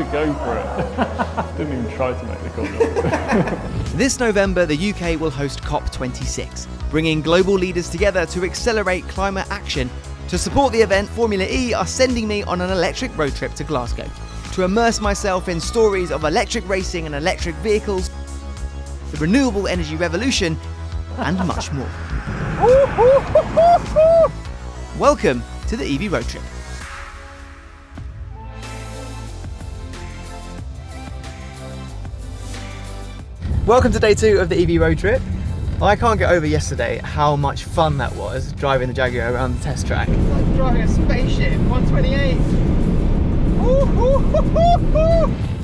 going for it. Didn't even try to make the corner. This November, the UK will host COP26, bringing global leaders together to accelerate climate action. To support the event, Formula E are sending me on an electric road trip to Glasgow to immerse myself in stories of electric racing and electric vehicles, the renewable energy revolution, and much more. Welcome to the EV Road Trip. Welcome to day 2 of the EV Road Trip. I can't get over yesterday how much fun that was, driving the Jaguar around the test track. It's like driving a spaceship, 128.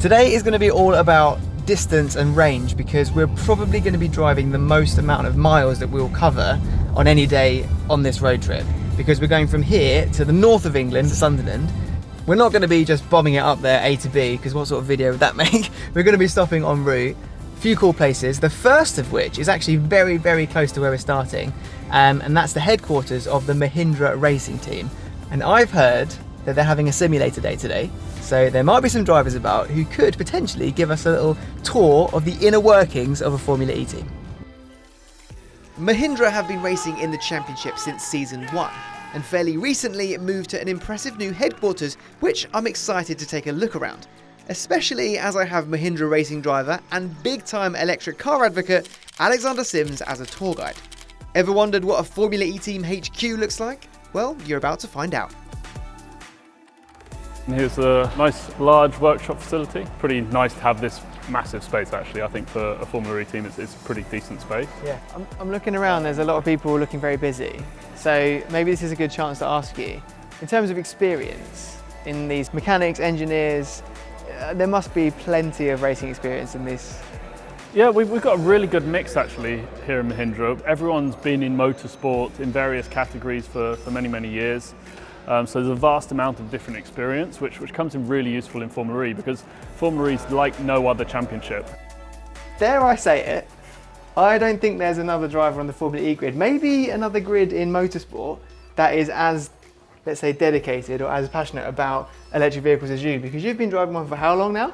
Today is going to be all about distance and range, because we're probably going to be driving the most amount of miles that we'll cover on any day on this road trip, because we're going from here to the north of England, to Sunderland. We're not going to be just bombing it up there A to B, because what sort of video would that make? We're going to be stopping en route. Few cool places, the first of which is actually very, very close to where we're starting, and that's the headquarters of the Mahindra Racing team. And I've heard that they're having a simulator day today, so there might be some drivers about who could potentially give us a little tour of the inner workings of a Formula E team. Mahindra have been racing in the championship since season 1, and fairly recently moved to an impressive new headquarters, which I'm excited to take a look around. Especially as I have Mahindra racing driver and big-time electric car advocate Alexander Sims as a tour guide. Ever wondered what a Formula E team HQ looks like? Well, you're about to find out. And here's a nice large workshop facility. Pretty nice to have this massive space actually. I think for a Formula E team it's a pretty decent space. Yeah, I'm looking around, there's a lot of people looking very busy. So maybe this is a good chance to ask you, in terms of experience in these mechanics, engineers, there must be plenty of racing experience in this. Yeah, we've got a really good mix actually here in Mahindra. Everyone's been in motorsport in various categories for many, many years. So there's a vast amount of different experience, which comes in really useful in Formula E, because Formula E is like no other championship. Dare I say it, I don't think there's another driver on the Formula E grid, maybe another grid in motorsport, that is as, let's say, dedicated or as passionate about electric vehicles as you, because you've been driving one for how long now?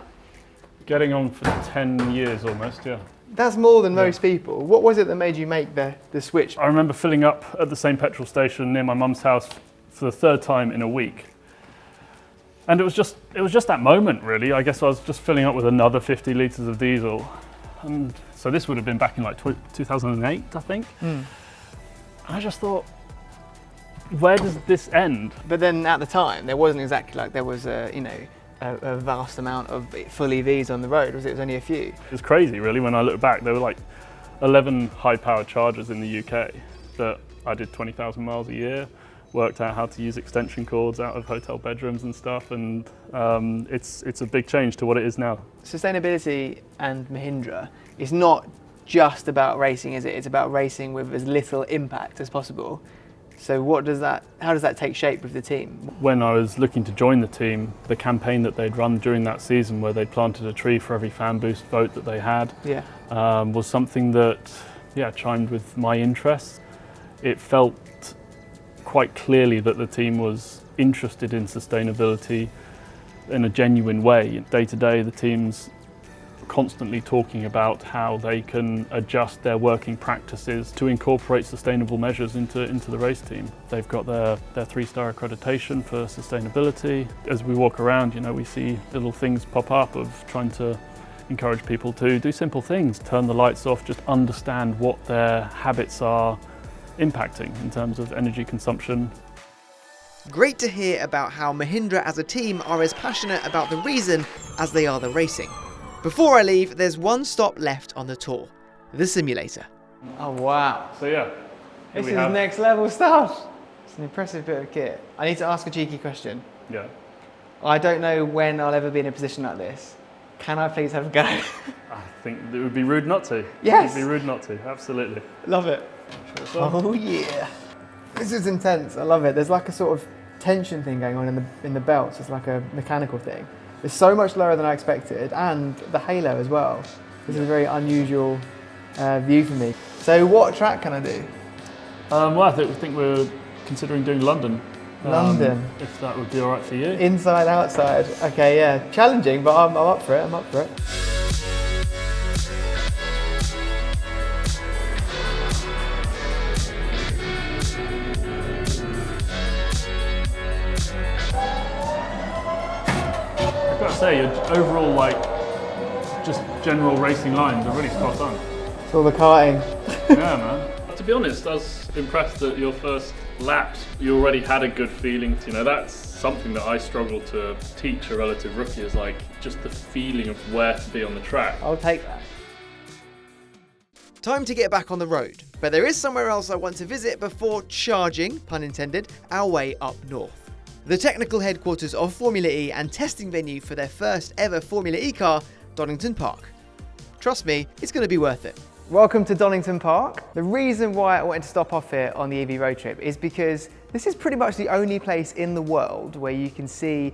Getting on for 10 years almost, yeah. That's more than most people. What was it that made you make the switch? I remember filling up at the same petrol station near my mum's house for the 3rd time in a week. And it was just that moment really. I guess I was just filling up with another 50 litres of diesel. And so this would have been back in like 2008, I think. And I just thought, where does this end? But then at the time, there wasn't exactly like there was a vast amount of full EVs on the road, was it? It was only a few. It was crazy really when I look back. There were like 11 high-powered chargers in the UK that I did 20,000 miles a year, worked out how to use extension cords out of hotel bedrooms and stuff, and it's a big change to what it is now. Sustainability and Mahindra is not just about racing, is it? It's about racing with as little impact as possible. So how does that take shape with the team? When I was looking to join the team, the campaign that they'd run during that season, where they'd planted a tree for every fan boost vote that they had, was something that chimed with my interests. It felt quite clearly that the team was interested in sustainability in a genuine way. Day to day, the team's constantly talking about how they can adjust their working practices to incorporate sustainable measures into the race team. They've got their 3-star accreditation for sustainability. As we walk around, we see little things pop up of trying to encourage people to do simple things, turn the lights off, just understand what their habits are impacting in terms of energy consumption. Great to hear about how Mahindra as a team are as passionate about the reason as they are the racing. Before I leave, there's one stop left on the tour, the simulator. Oh wow. So yeah. This is next level stuff. It's an impressive bit of kit. I need to ask a cheeky question. Yeah. I don't know when I'll ever be in a position like this. Can I please have a go? I think it would be rude not to. Yes. It would be rude not to, absolutely. Love it. Oh yeah. This is intense, I love it. There's like a sort of tension thing going on in the belts. It's like a mechanical thing. It's so much lower than I expected, and the halo as well. This is a very unusual view for me. So what track can I do? Well, I think we're considering doing London. London. If that would be all right for you. Inside, outside. Okay, yeah. Challenging, but I'm up for it. I'm up for it. I've got to say, your overall, like, just general racing lines are really spot on. It's all the karting. Yeah, man. To be honest, I was impressed that your first laps, you already had a good feeling. You know, that's something that I struggle to teach a relative rookie, is like just the feeling of where to be on the track. I'll take that. Time to get back on the road, but there is somewhere else I want to visit before charging, pun intended, our way up north. The technical headquarters of Formula E and testing venue for their first ever Formula E car, Donington Park. Trust me, it's going to be worth it. Welcome to Donington Park. The reason why I wanted to stop off here on the EV road trip is because this is pretty much the only place in the world where you can see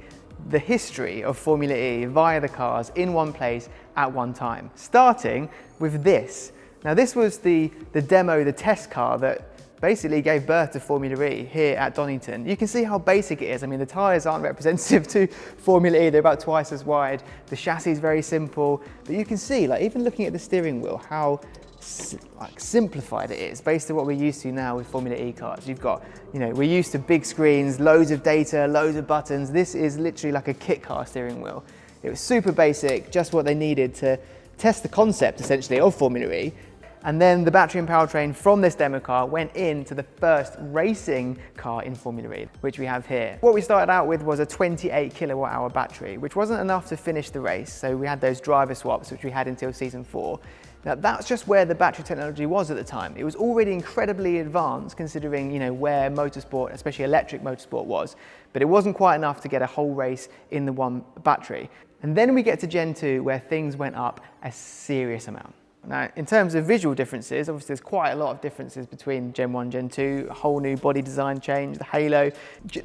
the history of Formula E via the cars in one place at one time. Starting with this. Now this was the demo, the test car that basically gave birth to Formula E here at Donington. You can see how basic it is. I mean, the tyres aren't representative to Formula E, they're about twice as wide. The chassis is very simple, but you can see, like, even looking at the steering wheel, how simplified it is based on what we're used to now with Formula E cars. You've got, you know, we're used to big screens, loads of data, loads of buttons. This is literally like a kit car steering wheel. It was super basic, just what they needed to test the concept essentially of Formula E. And then the battery and powertrain from this demo car went into the first racing car in Formula E, which we have here. What we started out with was a 28 kilowatt hour battery, which wasn't enough to finish the race. So we had those driver swaps, which we had until season 4. Now that's just where the battery technology was at the time. It was already incredibly advanced considering, you know, where motorsport, especially electric motorsport was, but it wasn't quite enough to get a whole race in the one battery. And then we get to Gen 2 where things went up a serious amount. Now, in terms of visual differences, obviously there's quite a lot of differences between Gen 1 and Gen 2, a whole new body design change, the halo.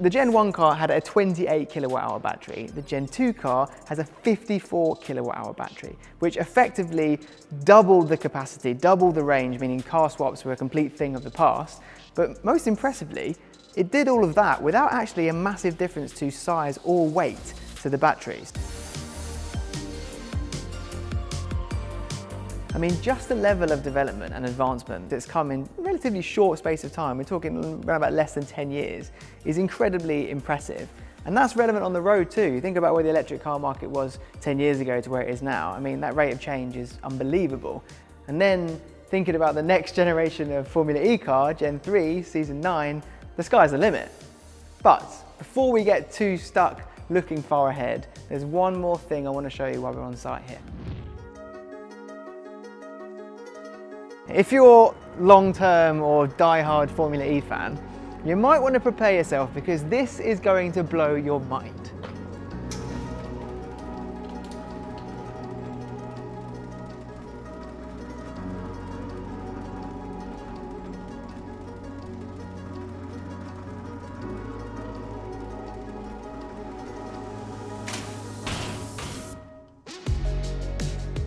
The Gen 1 car had a 28 kilowatt hour battery. The Gen 2 car has a 54 kilowatt hour battery, which effectively doubled the capacity, doubled the range, meaning car swaps were a complete thing of the past. But most impressively, it did all of that without actually a massive difference to size or weight to the batteries. I mean, just the level of development and advancement that's come in a relatively short space of time, we're talking around about less than 10 years, is incredibly impressive. And that's relevant on the road too. Think about where the electric car market was 10 years ago to where it is now. I mean, that rate of change is unbelievable. And then thinking about the next generation of Formula E car, Gen 3, Season 9, the sky's the limit. But before we get too stuck looking far ahead, there's one more thing I want to show you while we're on site here. If you're long-term or die-hard Formula E fan, you might want to prepare yourself because this is going to blow your mind.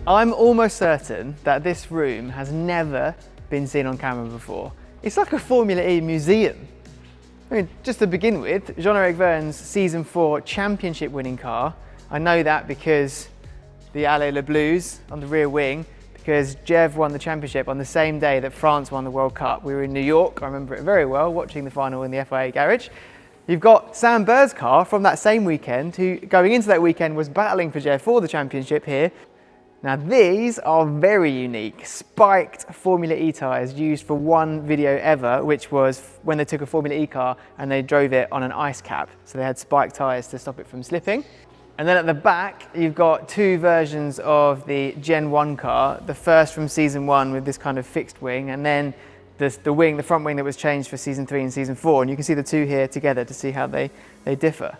I'm almost certain that this room has never been seen on camera before. It's like a Formula E museum. I mean, just to begin with, Jean-Eric Vergne's Season 4 championship winning car. I know that because the Allez Le Blues on the rear wing, because Jev won the championship on the same day that France won the World Cup. We were in New York, I remember it very well, watching the final in the FIA garage. You've got Sam Bird's car from that same weekend, who going into that weekend was battling for Jev for the championship here. Now these are very unique, spiked Formula E tyres used for one video ever, which was when they took a Formula E car and they drove it on an ice cap. So they had spiked tyres to stop it from slipping. And then at the back, you've got two versions of the Gen 1 car. The first from Season 1 with this kind of fixed wing, and then the front wing that was changed for Season 3 and Season 4. And you can see the two here together to see how they differ.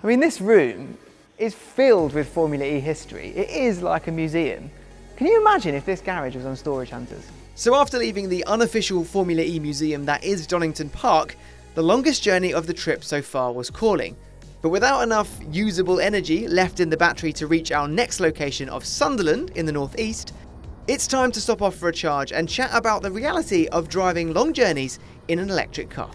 I mean, this room is filled with Formula E history. It is like a museum. Can you imagine if this garage was on Storage Hunters? So after leaving the unofficial Formula E museum that is Donington Park, the longest journey of the trip so far was calling. But without enough usable energy left in the battery to reach our next location of Sunderland in the northeast, it's time to stop off for a charge and chat about the reality of driving long journeys in an electric car.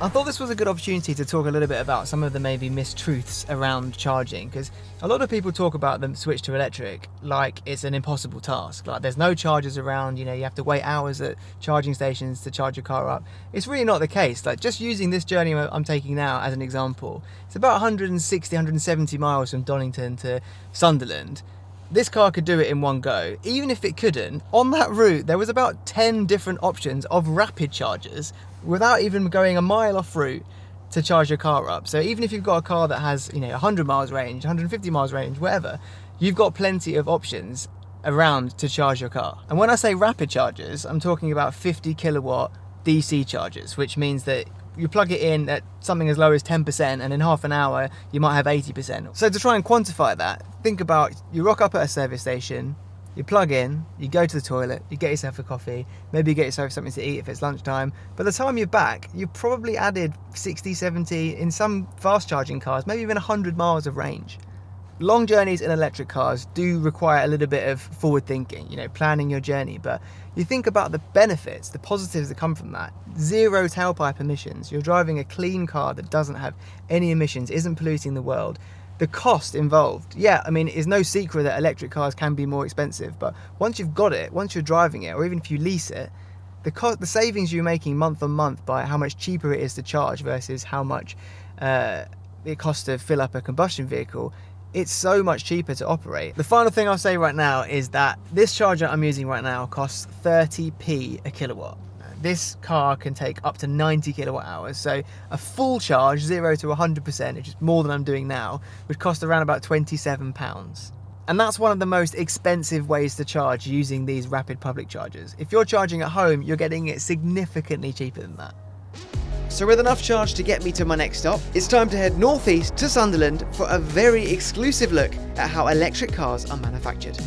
I thought this was a good opportunity to talk a little bit about some of the maybe mistruths around charging, because a lot of people talk about the switch to electric like it's an impossible task. Like there's no chargers around, you know, you have to wait hours at charging stations to charge your car up. It's really not the case. Like just using this journey I'm taking now as an example, it's about 160, 170 miles from Donington to Sunderland. This car could do it in one go. Even if it couldn't, on that route there was about 10 different options of rapid chargers without even going a mile off route to charge your car up. So even if you've got a car that has, you know, 100 miles range, 150 miles range, whatever, you've got plenty of options around to charge your car. And when I say rapid chargers, I'm talking about 50 kilowatt DC chargers, which means that you plug it in at something as low as 10% and in half an hour you might have 80%. So to try and quantify that, think about you rock up at a service station, you plug in, you go to the toilet, you get yourself a coffee, maybe you get yourself something to eat if it's lunchtime. By the time you're back, you've probably added 60, 70, in some fast charging cars, maybe even 100 miles of range. Long journeys in electric cars do require a little bit of forward thinking, you know, planning your journey, but you think about the benefits, the positives that come from that. Zero tailpipe emissions. You're driving a clean car that doesn't have any emissions, isn't polluting the world. The cost involved, yeah, I mean, it's no secret that electric cars can be more expensive, but once you've got it, once you're driving it, or even if you lease it, the savings you're making month on month by how much cheaper it is to charge versus how much it costs to fill up a combustion vehicle, it's so much cheaper to operate. The final thing I'll say right now is that this charger I'm using right now costs 30p a kilowatt. This car can take up to 90 kilowatt hours, so a full charge, 0 to 100%, which is more than I'm doing now, would cost around about £27. And that's one of the most expensive ways to charge using these rapid public chargers. If you're charging at home, you're getting it significantly cheaper than that. So with enough charge to get me to my next stop, it's time to head northeast to Sunderland for a very exclusive look at how electric cars are manufactured.